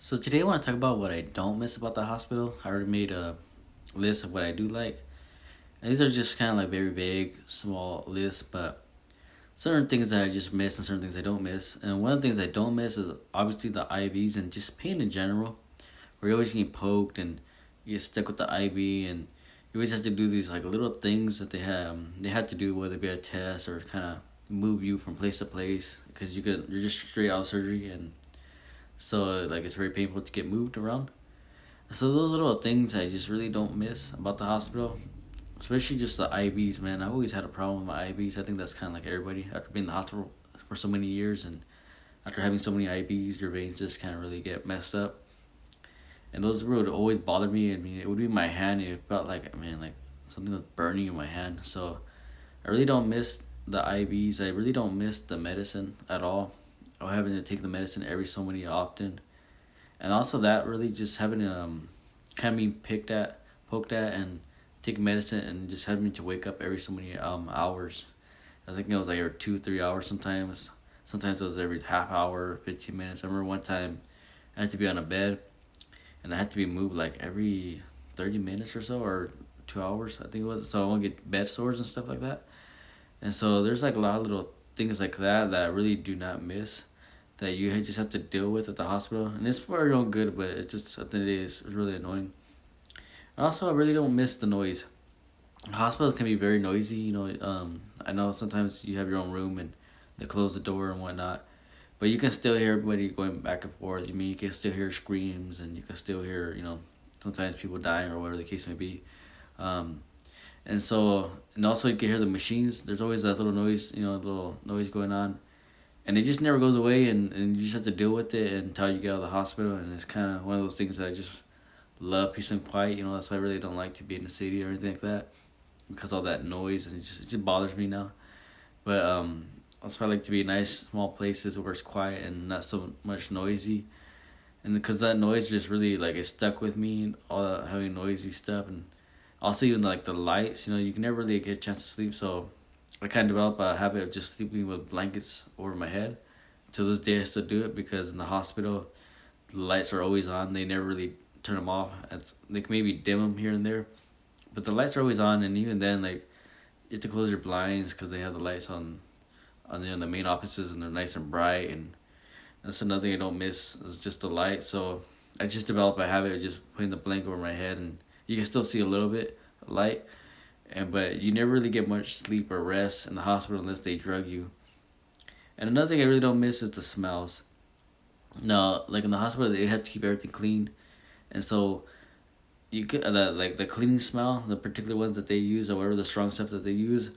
So today I want to talk about what I don't miss about the hospital. I already made a list of what I do like. And these are just kind of like very vague, small lists, but certain things that I just miss and certain things I don't miss. And one of the things I don't miss is obviously the IVs and just pain in general. Where you're always getting poked and you get stuck with the IV and you always have to do these like little things that they had to do, whether it be a test or kind of move you from place to place because you're just straight out of surgery, and so like it's very painful to get moved around. So those little things I just really don't miss about the hospital, especially just the IVs. Man, I've always had a problem with my IVs. I think that's kind of like everybody after being in the hospital for so many years, and after having so many IVs, your veins just kind of really get messed up. And those would always bother me. I mean, it would be in my hand. It felt like, man, like something was burning in my hand. So I really don't miss the IVs. I really don't miss the medicine at all. Or having to take the medicine every so many often, and also that really just having kind of being poked at, and take medicine and just having to wake up every so many hours. I think it was like every 2 3 hours sometimes. Sometimes it was every half hour, 15 minutes. I remember one time I had to be on a bed and I had to be moved like every 30 minutes or so, or 2 hours I think it was. So I won't get bed sores and stuff like that. And so there's like a lot of little things like that I really do not miss, that you just have to deal with at the hospital. And it's for your own good, but it's just something it is. It's really annoying. And also, I really don't miss the noise. Hospitals can be very noisy. I know sometimes you have your own room and they close the door and whatnot, but you can still hear everybody going back and forth. I mean, you can still hear screams and you can still hear, sometimes people dying or whatever the case may be. Um, and also you can hear the machines. There's always that little noise, little noise going on, and it just never goes away, and you just have to deal with it until you get out of the hospital. And it's kind of one of those things that I just love, peace and quiet. That's why I really don't like to be in the city or anything like that, because all that noise, and it just bothers me now. But that's why I like to be in nice small places where it's quiet and not so much noisy. And because that noise just really like it stuck with me, all that having noisy stuff. And also even like the lights, you can never really get a chance to sleep. So I kind of developed a habit of just sleeping with blankets over my head. To this day, I still do it because in the hospital, the lights are always on. They never really turn them off. They can maybe dim them here and there, but the lights are always on. And even then, like you have to close your blinds because they have the lights on the main offices, and they're nice and bright. And that's another thing I don't miss is just the light. So I just developed a habit of just putting the blanket over my head, and you can still see a little bit of light, and but you never really get much sleep or rest in the hospital unless they drug you. And another thing I really don't miss is the smells. No, like in the hospital, they have to keep everything clean, and so you get the cleaning smell, the particular ones that they use or whatever the strong stuff that they use.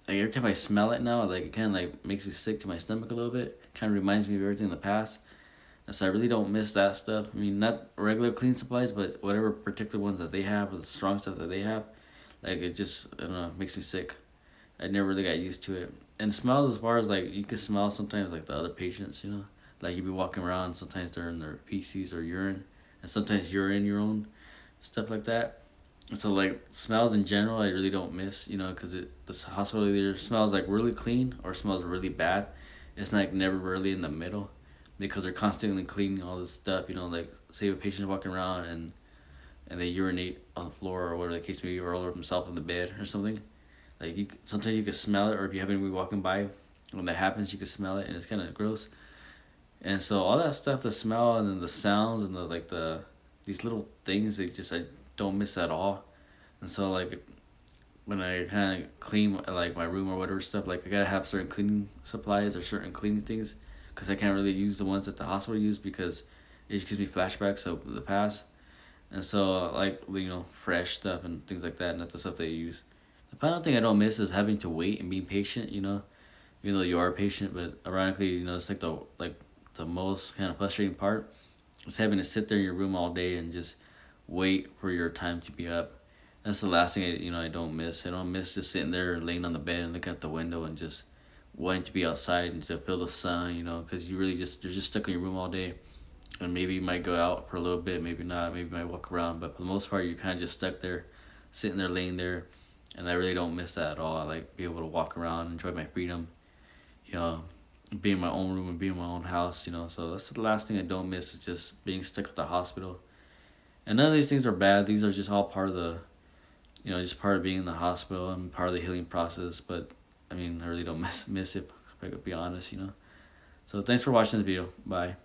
Like every time I smell it now, like it kind of like makes me sick to my stomach a little bit. Kind of reminds me of everything in the past, and so I really don't miss that stuff. I mean, not regular cleaning supplies, but whatever particular ones that they have, or the strong stuff that they have, like it just I don't know, makes me sick. I never really got used to it. And smells, as far as like you can smell sometimes like the other patients, like you be walking around, sometimes they're in their feces or urine, and sometimes you're in your own stuff like that. And so like smells in general, I really don't miss, because this hospital either smells like really clean or smells really bad. It's like never really in the middle, because they're constantly cleaning all this stuff. Like say a patient's walking around and they urinate on the floor or whatever the case may be, or all over themselves in the bed or something. Like sometimes you can smell it, or if you happen to be walking by, when that happens, you can smell it, and it's kind of gross. And so all that stuff, the smell and then the sounds and the like the these little things, I don't miss at all. And so like when I kind of clean like my room or whatever stuff, like I gotta have certain cleaning supplies or certain cleaning things, because I can't really use the ones that the hospital use because it just gives me flashbacks of the past. And so like fresh stuff and things like that, not the stuff they use. The final thing I don't miss is having to wait and being patient. Even though you are a patient, but ironically, it's like the most kind of frustrating part is having to sit there in your room all day and just wait for your time to be up. That's the last thing I don't miss. I don't miss just sitting there laying on the bed and looking out the window and just wanting to be outside and to feel the sun. Because you're just stuck in your room all day, and maybe you might go out for a little bit, maybe not, maybe you might walk around, but for the most part, you're kind of just stuck there, sitting there, laying there, and I really don't miss that at all. I like be able to walk around, enjoy my freedom, you know, being in my own room and being in my own house, you know. So that's the last thing I don't miss is just being stuck at the hospital. And none of these things are bad. These are just all part of the, you know, just part of being in the hospital and part of the healing process. But I mean, I really don't miss it. If I could be honest, you know. So thanks for watching this video. Bye.